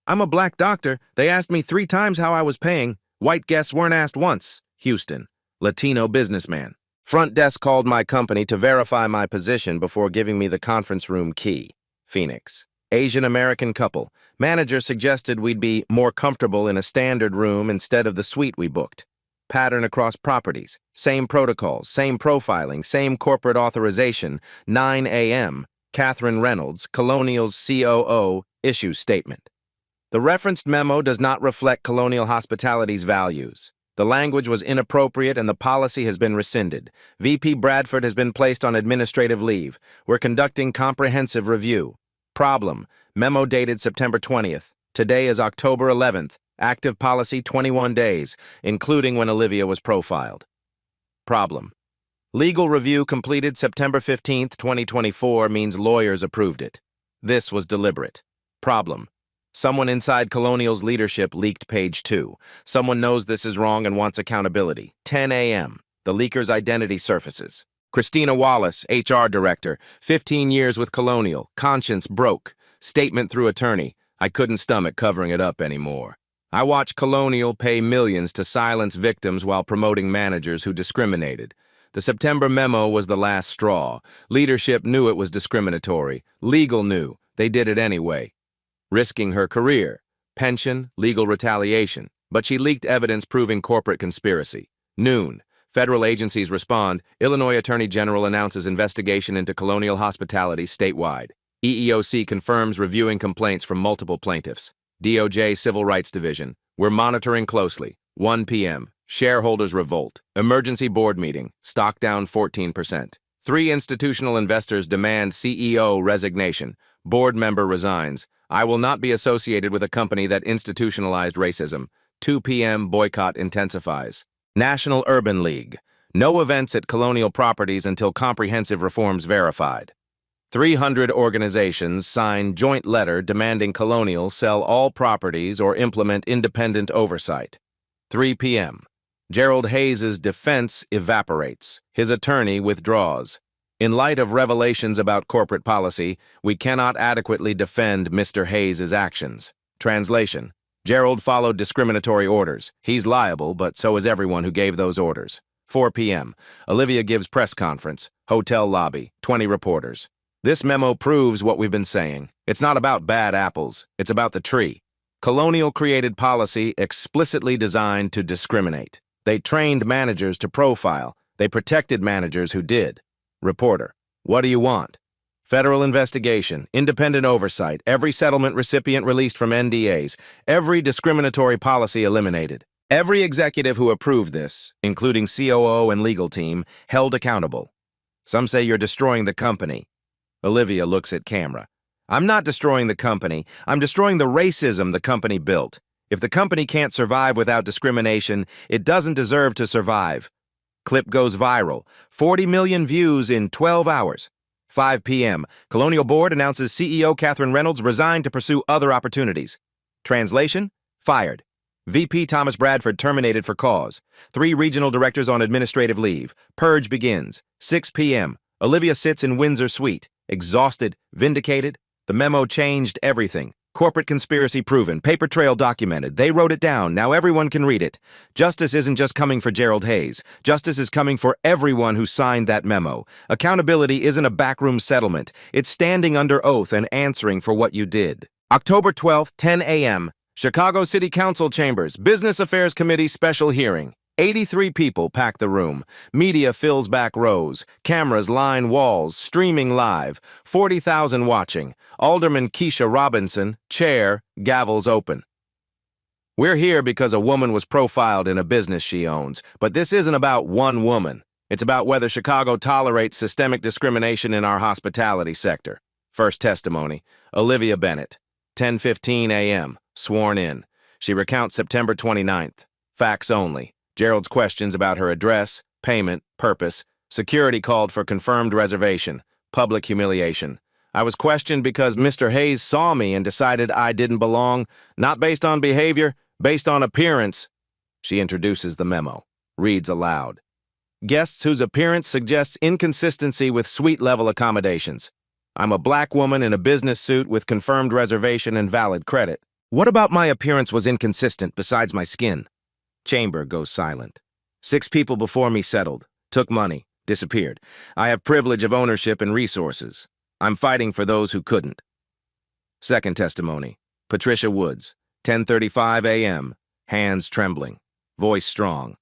I'm a black doctor. They asked me 3 times how I was paying. White guests weren't asked once. Houston. Latino businessman. Front desk called my company to verify my position before giving me the conference room key. Phoenix. Asian American couple. Manager suggested we'd be more comfortable in a standard room instead of the suite we booked. Pattern across properties. Same protocols, same profiling, same corporate authorization. 9 a.m. Catherine Reynolds, Colonial's COO, issues statement. The referenced memo does not reflect Colonial Hospitality's values. The language was inappropriate and the policy has been rescinded. VP Bradford has been placed on administrative leave. We're conducting comprehensive review. Problem. Memo dated September 20th. Today is October 11th. Active policy 21 days, including when Olivia was profiled. Problem. Legal review completed September 15th, 2024 means lawyers approved it. This was deliberate. Problem. Someone inside Colonial's leadership leaked page 2. Someone knows this is wrong and wants accountability. 10 a.m. The leaker's identity surfaces. Christina Wallace, HR director, 15 years with Colonial, conscience broke. Statement through attorney, I couldn't stomach covering it up anymore. I watched Colonial pay millions to silence victims while promoting managers who discriminated. The September memo was the last straw. Leadership knew it was discriminatory. Legal knew. They did it anyway. Risking her career. Pension, legal retaliation. But she leaked evidence proving corporate conspiracy. Noon. Federal agencies respond. Illinois Attorney General announces investigation into Colonial Hospitality statewide. EEOC confirms reviewing complaints from multiple plaintiffs. DOJ Civil Rights Division. We're monitoring closely. 1 p.m. Shareholders revolt. Emergency board meeting. Stock down 14%. 3 institutional investors demand CEO resignation. Board member resigns. I will not be associated with a company that institutionalized racism. 2 p.m. Boycott intensifies. National Urban League. No events at Colonial Properties until comprehensive reforms verified. 300 organizations sign joint letter demanding Colonial sell all properties or implement independent oversight. 3 p.m. Gerald Hayes' defense evaporates. His attorney withdraws. In light of revelations about corporate policy, we cannot adequately defend Mr. Hayes' actions. Translation. Gerald followed discriminatory orders. He's liable, but so is everyone who gave those orders. 4 p.m. Olivia gives press conference. Hotel lobby. 20 reporters. This memo proves what we've been saying. It's not about bad apples. It's about the tree. Colonial created policy explicitly designed to discriminate. They trained managers to profile. They protected managers who did. Reporter. What do you want? Federal investigation, independent oversight, every settlement recipient released from NDAs, every discriminatory policy eliminated. Every executive who approved this, including COO and legal team, held accountable. Some say you're destroying the company. Olivia looks at camera. I'm not destroying the company. I'm destroying the racism the company built. If the company can't survive without discrimination, it doesn't deserve to survive. Clip goes viral. 40 million views in 12 hours. 5 p.m. Colonial Board announces CEO Catherine Reynolds resigned to pursue other opportunities. Translation? Fired. VP Thomas Bradford terminated for cause. 3 regional directors on administrative leave. Purge begins. 6 p.m. Olivia sits in Windsor suite. Exhausted, vindicated. The memo changed everything. Corporate conspiracy proven, paper trail documented. They wrote it down, now everyone can read it. Justice isn't just coming for Gerald Hayes. Justice is coming for everyone who signed that memo. Accountability isn't a backroom settlement. It's standing under oath and answering for what you did. October 12th, 10 a.m. Chicago City Council Chambers, Business Affairs Committee special hearing. 83 people pack the room. Media fills back rows. Cameras line walls, streaming live. 40,000 watching. Alderman Keisha Robinson, chair, gavels open. We're here because a woman was profiled in a business she owns, but this isn't about one woman. It's about whether Chicago tolerates systemic discrimination in our hospitality sector. First testimony, Olivia Bennett, 10:15 a.m., sworn in. She recounts September 29th. Facts only. Gerald's questions about her address, payment, purpose. Security called for confirmed reservation. Public humiliation. I was questioned because Mr. Hayes saw me and decided I didn't belong, not based on behavior, based on appearance. She introduces the memo. Reads aloud. Guests whose appearance suggests inconsistency with suite-level accommodations. I'm a black woman in a business suit with confirmed reservation and valid credit. What about my appearance was inconsistent besides my skin? Chamber goes silent. 6 people before me settled, took money, disappeared. I have privilege of ownership and resources. I'm fighting for those who couldn't. Second testimony, Patricia Woods, 10:35 a.m., hands trembling, voice strong.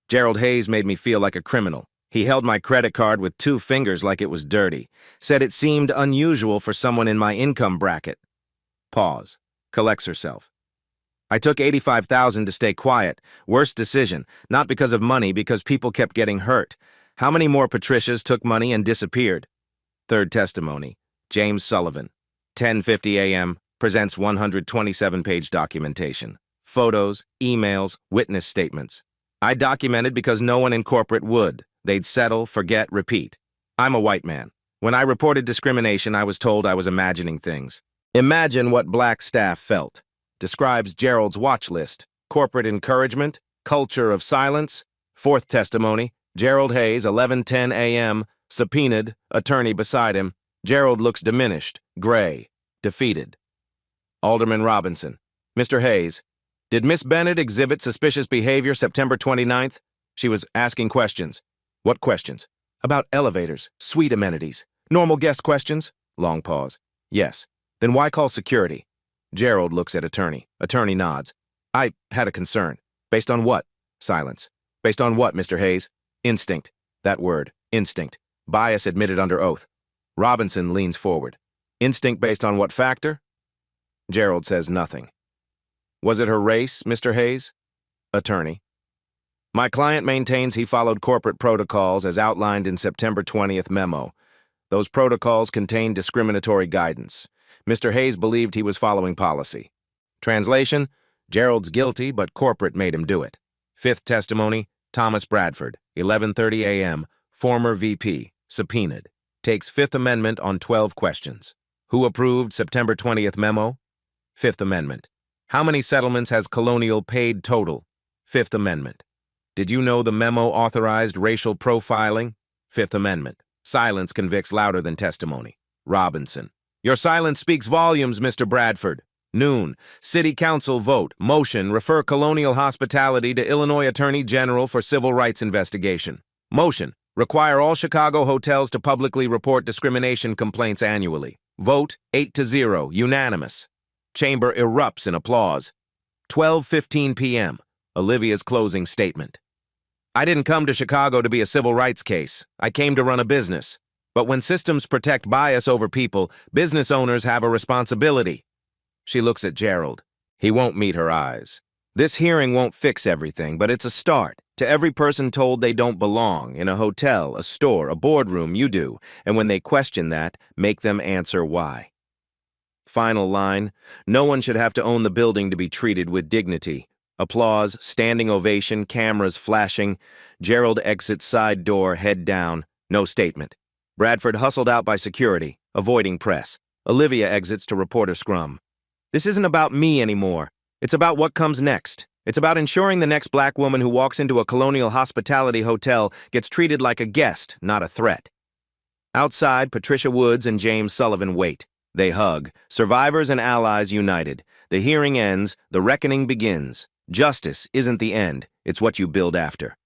Gerald Hayes made me feel like a criminal. He held my credit card with 2 fingers like it was dirty, said it seemed unusual for someone in my income bracket. Pause, collects herself. I took $85,000 to stay quiet. Worst decision, not because of money, because people kept getting hurt. How many more Patricias took money and disappeared? Third testimony, James Sullivan, 10:50 a.m., presents 127-page documentation. Photos, emails, witness statements. I documented because no one in corporate would. They'd settle, forget, repeat. I'm a white man. When I reported discrimination, I was told I was imagining things. Imagine what black staff felt. Describes Gerald's watch list. Corporate encouragement, culture of silence. Fourth testimony, Gerald Hayes, 11:10 a.m., subpoenaed, attorney beside him. Gerald looks diminished, gray, defeated. Alderman Robinson, Mr. Hayes, did Miss Bennett exhibit suspicious behavior September 29th? She was asking questions. What questions? About elevators, suite amenities, normal guest questions? Long pause. Yes. Then why call security? Gerald looks at attorney. Attorney nods. I had a concern. Based on what? Silence. Based on what, Mr. Hayes? Instinct. That word, instinct. Bias admitted under oath. Robinson leans forward. Instinct based on what factor? Gerald says nothing. Was it her race, Mr. Hayes? Attorney. My client maintains he followed corporate protocols as outlined in September 20th memo. Those protocols contained discriminatory guidance. Mr. Hayes believed he was following policy. Translation, Gerald's guilty, but corporate made him do it. Fifth testimony, Thomas Bradford, 11:30 a.m., former VP, subpoenaed. Takes Fifth Amendment on 12 questions. Who approved September 20th memo? Fifth Amendment. How many settlements has Colonial paid total? Fifth Amendment. Did you know the memo authorized racial profiling? Fifth Amendment. Silence convicts louder than testimony. Robinson. Your silence speaks volumes, Mr. Bradford. Noon. City Council vote. Motion. Refer Colonial Hospitality to Illinois Attorney General for civil rights investigation. Motion. Require all Chicago hotels to publicly report discrimination complaints annually. Vote 8-0. Unanimous. Chamber erupts in applause. 12:15 p.m. Olivia's closing statement. I didn't come to Chicago to be a civil rights case. I came to run a business. But when systems protect bias over people, business owners have a responsibility. She looks at Gerald. He won't meet her eyes. This hearing won't fix everything, but it's a start. To every person told they don't belong, in a hotel, a store, a boardroom, you do. And when they question that, make them answer why. Final line, no one should have to own the building to be treated with dignity. Applause, standing ovation, cameras flashing. Gerald exits side door, head down. No statement. Bradford hustled out by security, avoiding press. Olivia exits to reporter scrum. This isn't about me anymore. It's about what comes next. It's about ensuring the next black woman who walks into a Colonial Hospitality hotel gets treated like a guest, not a threat. Outside, Patricia Woods and James Sullivan wait. They hug. Survivors and allies united. The hearing ends. The reckoning begins. Justice isn't the end. It's what you build after.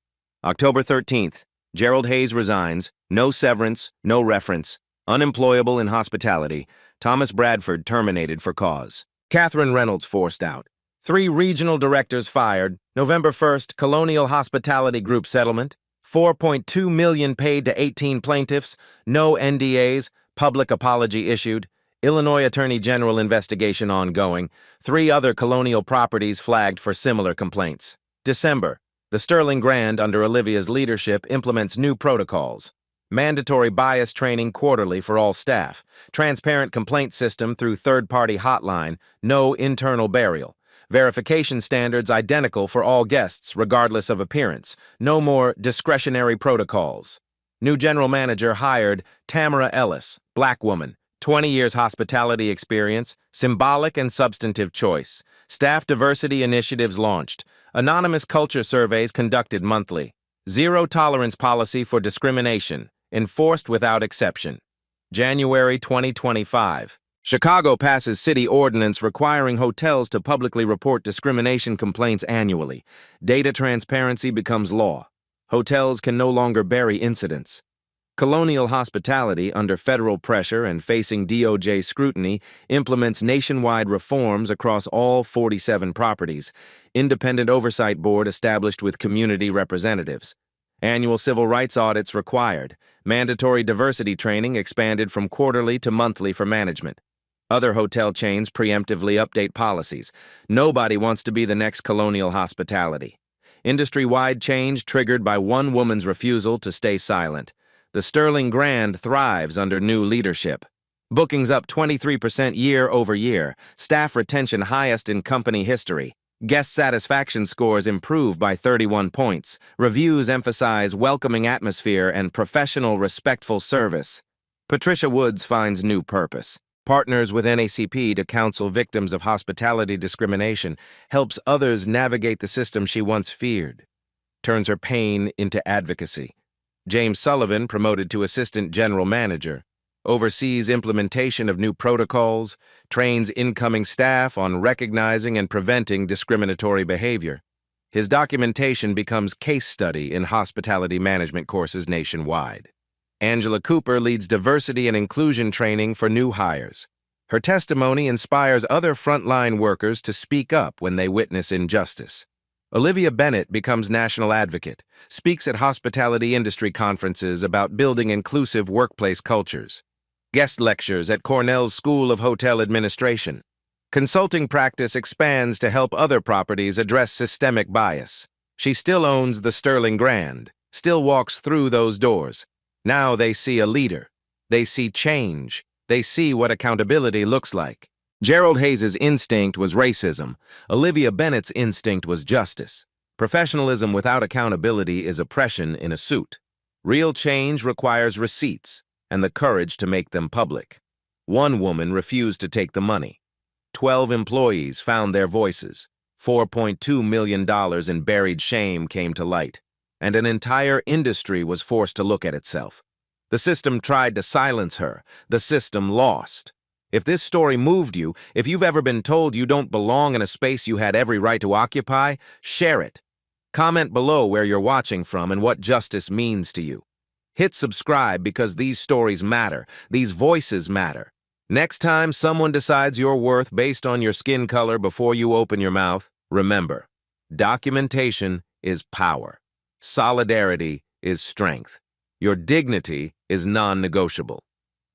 October 13th. Gerald Hayes resigns. No severance, no reference. Unemployable in hospitality. Thomas Bradford terminated for cause. Catherine Reynolds forced out. 3 regional directors fired. November 1st, Colonial Hospitality Group settlement. $4.2 million paid to 18 plaintiffs. No NDAs. Public apology issued. Illinois Attorney General investigation ongoing. 3 other colonial properties flagged for similar complaints. December. The Sterling Grand, under Olivia's leadership, implements new protocols. Mandatory bias training quarterly for all staff. Transparent complaint system through third-party hotline. No internal burial. Verification standards identical for all guests, regardless of appearance. No more discretionary protocols. New general manager hired Tamara Ellis, black woman. 20 years hospitality experience, symbolic and substantive choice. Staff diversity initiatives launched. Anonymous culture surveys conducted monthly. Zero tolerance policy for discrimination, enforced without exception. January 2025. Chicago passes city ordinance requiring hotels to publicly report discrimination complaints annually. Data transparency becomes law. Hotels can no longer bury incidents. Colonial Hospitality, under federal pressure and facing DOJ scrutiny, implements nationwide reforms across all 47 properties. Independent oversight board established with community representatives. Annual civil rights audits required. Mandatory diversity training expanded from quarterly to monthly for management. Other hotel chains preemptively update policies. Nobody wants to be the next Colonial Hospitality. Industry-wide change triggered by one woman's refusal to stay silent. The Sterling Grand thrives under new leadership. Bookings up 23% year over year. Staff retention highest in company history. Guest satisfaction scores improve by 31 points. Reviews emphasize welcoming atmosphere and professional, respectful service. Patricia Woods finds new purpose. Partners with NACP to counsel victims of hospitality discrimination. Helps others navigate the system she once feared. Turns her pain into advocacy. James Sullivan, promoted to Assistant General Manager, oversees implementation of new protocols, trains incoming staff on recognizing and preventing discriminatory behavior. His documentation becomes case study in hospitality management courses nationwide. Angela Cooper leads diversity and inclusion training for new hires. Her testimony inspires other frontline workers to speak up when they witness injustice. Olivia Bennett becomes national advocate, speaks at hospitality industry conferences about building inclusive workplace cultures. Guest lectures at Cornell's School of Hotel Administration. Consulting practice expands to help other properties address systemic bias. She still owns the Sterling Grand, still walks through those doors. Now they see a leader. They see change. They see what accountability looks like. Gerald Hayes' instinct was racism. Olivia Bennett's instinct was justice. Professionalism without accountability is oppression in a suit. Real change requires receipts and the courage to make them public. One woman refused to take the money. 12 employees found their voices. $4.2 million in buried shame came to light, and an entire industry was forced to look at itself. The system tried to silence her. The system lost. If this story moved you, if you've ever been told you don't belong in a space you had every right to occupy, share it. Comment below where you're watching from and what justice means to you. Hit subscribe because these stories matter. These voices matter. Next time someone decides your worth based on your skin color before you open your mouth, remember, documentation is power. Solidarity is strength. Your dignity is non-negotiable.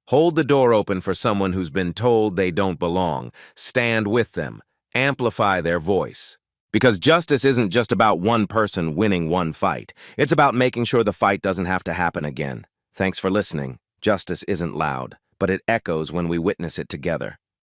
Hold the door open for someone who's been told they don't belong. Stand with them. Amplify their voice. Because justice isn't just about one person winning one fight. It's about making sure the fight doesn't have to happen again. Thanks for listening. Justice isn't loud, but it echoes when we witness it together.